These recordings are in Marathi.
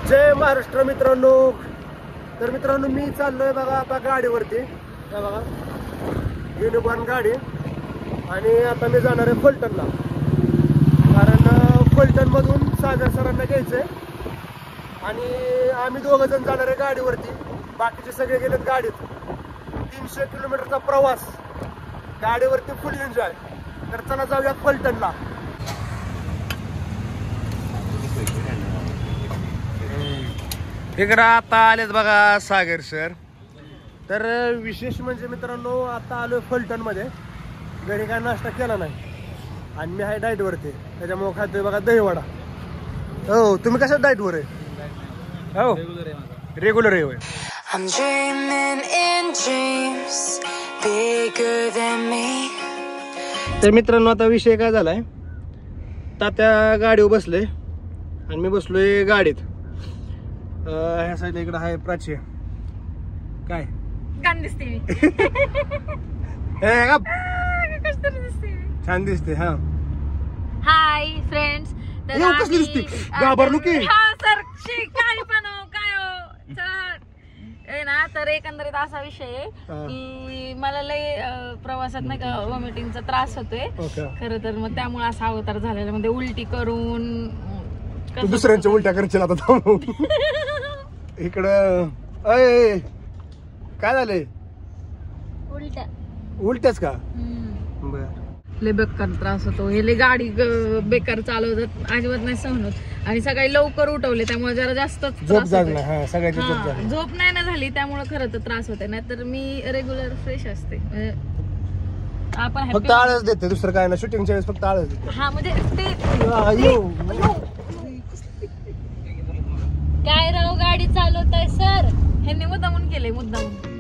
जय महाराष्ट्र मित्रांनो. तर मित्रांनो मी चाललोय बघा आता गाडीवरती. बघा युनिकॉर्न गाडी. आणि आता मी जाणार आहे फलटणला. कारण फलटण मधून सागर सरांना घ्यायचंय. आणि आम्ही दोघं जण जाणार आहे गाडीवरती. बाकीचे सगळे गेलेत गाडीत. 300 किलोमीटरचा प्रवास गाडीवरती, फुल एन्जॉय. तर चला जाऊया फलटणला. इकडं आता आलेत बघा सागर सर. तर विशेष म्हणजे मित्रांनो आता आलोय फलटण मध्ये. घरी काय नाश्ता केला नाही आणि मी आहे डाएट वरती, त्याच्यामुळे खातोय बघा दहीवडा. हो तुम्ही कशा डाएट वर आहे? हो रेग्युलर आहे. I'm dreaming in dreams bigger than me. तर मित्रांनो आता विषय काय झालाय, तात्या गाडीवर बसले आणि मी बसलोय गाडीत. ह्या साईडला इकडे आहे प्राची. काय छान दिसते मी. छान दिसते. हा हाय फ्रेंड्स. कसली दिसते घाबरलो की. सर काय पण काय हो चला ना. तर एकंदरीत असा विषय आहे की मला लय प्रवासात नाही का वॉमिटिंगचा त्रास होतोय खर तर. मग त्यामुळे असा अवतार झालेला, मध्ये उलटी करून दुसऱ्यांच्या उलट्या करशील आता. इकडं काय झालंय? उलट्याच का? बर. लय बेकार त्रास होतो. हे लय गाडी बेकार चालवतात, अजिबात नाही सहन होत. आणि सकाळी लवकर उठवले त्यामुळे जरा जास्त झोप नाही ना झाली, त्यामुळे खरं तर त्रास होते. नाही तर मी रेग्युलर फ्रेश असते. आपण फक्त आळस देते, दुसरं काय ना. शूटिंगच्या वेळेस फक्त आळस देते. हा म्हणजे काय राव गाडी चालवताय सर. ह्यांनी मुद्दामून केलंय, मुद्दामून.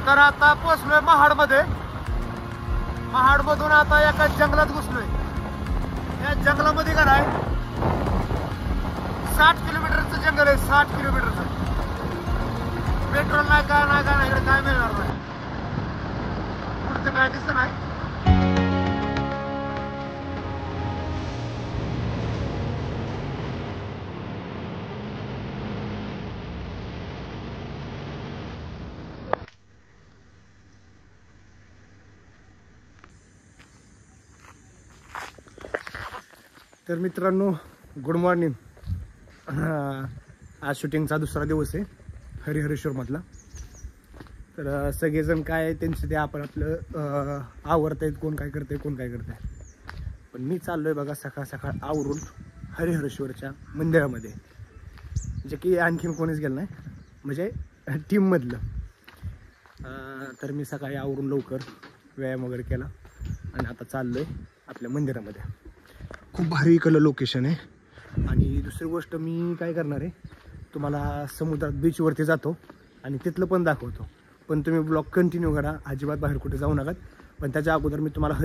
तर आता पोचलोय महाड मध्ये. महाड मधून आता एका जंगलात घुसलोय. या जंगलामध्ये काय आहे, 60 किलोमीटरचं जंगल आहे. 60 किलोमीटरचं. पेट्रोल नाही काय नाही इकडे काय मिळणार नाही. पुढचं काय दिसत नाही. तर मित्रांनो गुड मॉर्निंग. आज शूटिंगचा दुसरा दिवस आहे हरिहरेश्वर मधला. तर सगळेजण काय त्यांचं ते आपण आपलं आवरतायत. कोण काय करतंय कोण काय करतंय. पण मी चाललोय बघा सकाळ सकाळ आवरून हरिहरेश्वरच्या मंदिरामध्ये, जे की आणखीन कोणीच गेलं नाही म्हणजे टीममधलं. तर मी सकाळी आवरून लवकर व्यायाम वगैरे केला आणि आता चाललोय आपल्या मंदिरामध्ये. खूप भारी इकडलं लोकेशन आहे. आणि दुसरी गोष्ट मी काय करणार आहे, तुम्हाला समुद्रात बीचवरती जातो आणि तिथलं पण दाखवतो. पण तुम्ही ब्लॉग कंटिन्यू करा, अजिबात बाहेर कुठे जाऊ नका. पण त्याच्या अगोदर मी तुम्हाला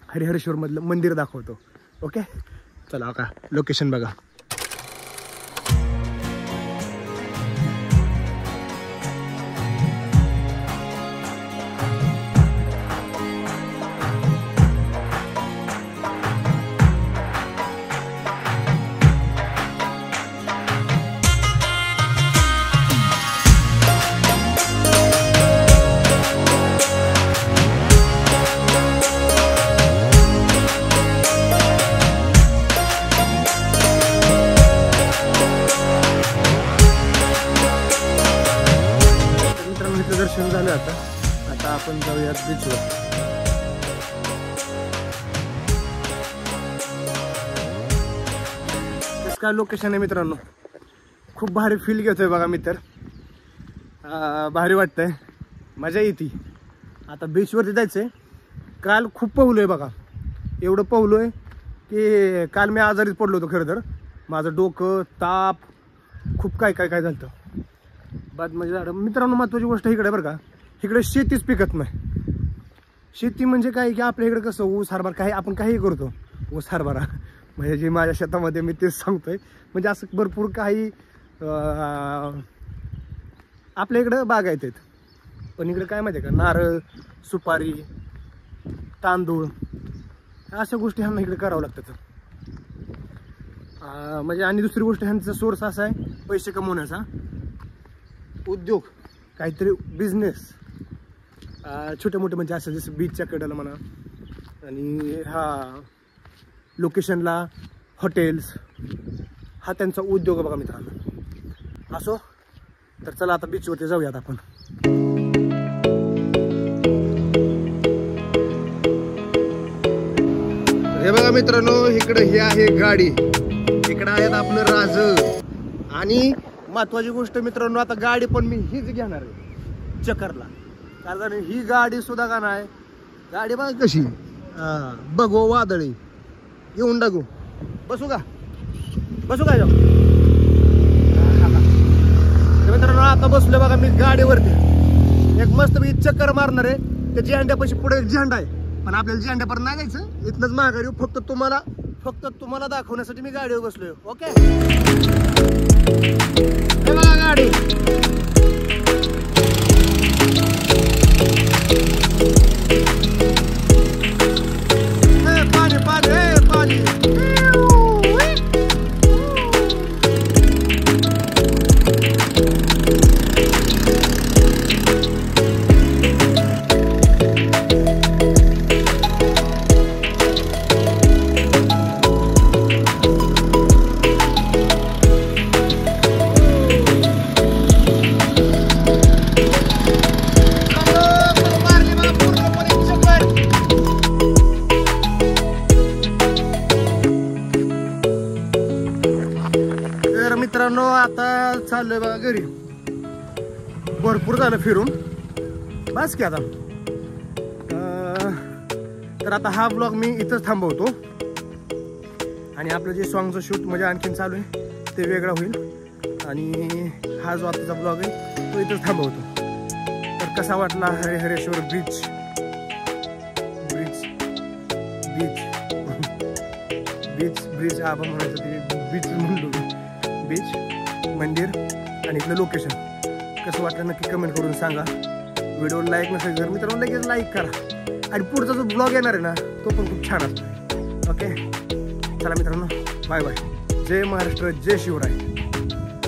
हरिहरेश्वरमधलं मंदिर दाखवतो. ओके चला का लोकेशन बघा. दर्शन झालं. आता आपण जाऊयात बीचवर. काय लोकेशन आहे मित्रांनो, खूप भारी फील घेतोय बघा मित्र. भारी वाटतंय, मजा येते. आता बीचवरती जायचंय. काल खूप पोहलोय बघा, एवढं पोहलोय की काल मी आजारीच पडलो होतो. खरं तर माझं डोकं, ताप, खूप काय काय काय झालं. बाद म्हणजे झालं मित्रांनो. महत्त्वाची गोष्ट इकडे बरं का, इकडे शेतीच पिकत नाही. शेती म्हणजे काय की आपल्या इकडे कसं ऊस हरभरा काही आपण काही करतो, ऊस हरभरा म्हणजे जे माझ्या शेतामध्ये मी तेच सांगतोय. म्हणजे असं भरपूर काही आपल्या इकडं बागायत आहेत. पण इकडे काय माहिती आहे का, नारळ, सुपारी, तांदूळ अशा गोष्टी ह्यांना इकडे करावं लागतात. म्हणजे आणि दुसरी गोष्ट ह्यांचा सोर्स असा आहे पैसे कमवण्याचा, उद्योग, काहीतरी बिझनेस छोटे मोठे. म्हणजे असं जसं बीचच्या कडेला म्हणा, आणि लोकेशनला हॉटेल्स, हा त्यांचा उद्योग बघा मित्रांनो. असो तर चला आता बीचवरती जाऊयात आपण. हे बघा मित्रांनो, इकडे ही आहे गाडी, इकडे आहेत आपलं राज. आणि महत्वाची गोष्ट मित्रांनो, आता गाडी पण मी हीच घेणार आहे चक्करला. कारण ही गाडी सुद्धा का नाही, गाडी बघा कशी, बघू वादळी येऊन टाकू. बसू का जाऊ मित्रांनो. आता बसलो बघा मी गाडीवरती, एक मस्त मी चक्कर मारणार आहे. त्या झेंड्यापाशी पुढे एक झेंडा आहे, पण आपल्याला झेंड्यापर्यंत नाही जायचं, इथनंच माघारी येऊ. फक्त तुम्हाला दाखवण्यासाठी मी गाडीवर बसलोय. ओके, हे बघा गाडी. पाणी. मित्रांनो आता चाललोय बघा घरी. भरपूर झालं फिरून, बस की आता. तर आता हा ब्लॉग मी इथंच थांबवतो. आणि आपलं जे सॉंगचं शूट म्हणजे आणखीन चालू आहे ते वेगळं होईल. आणि हा जो आताचा ब्लॉग आहे तो इथंच थांबवतो. तर कसा वाटला हरिहरेश्वर बीच आपण म्हणायचं ते बीच म्हणलो, बीच मंदिर आणि इथलं लोकेशन कसं वाटलं नक्की कमेंट करून सांगा. व्हिडिओ लाईक नसेल तर मित्रांनो लगेच लाईक करा. आणि पुढचा जो ब्लॉग येणार आहे ना तो पण खूप छान असतो. ओके, चला मित्रांनो, बाय बाय. जय महाराष्ट्र, जय शिवराय.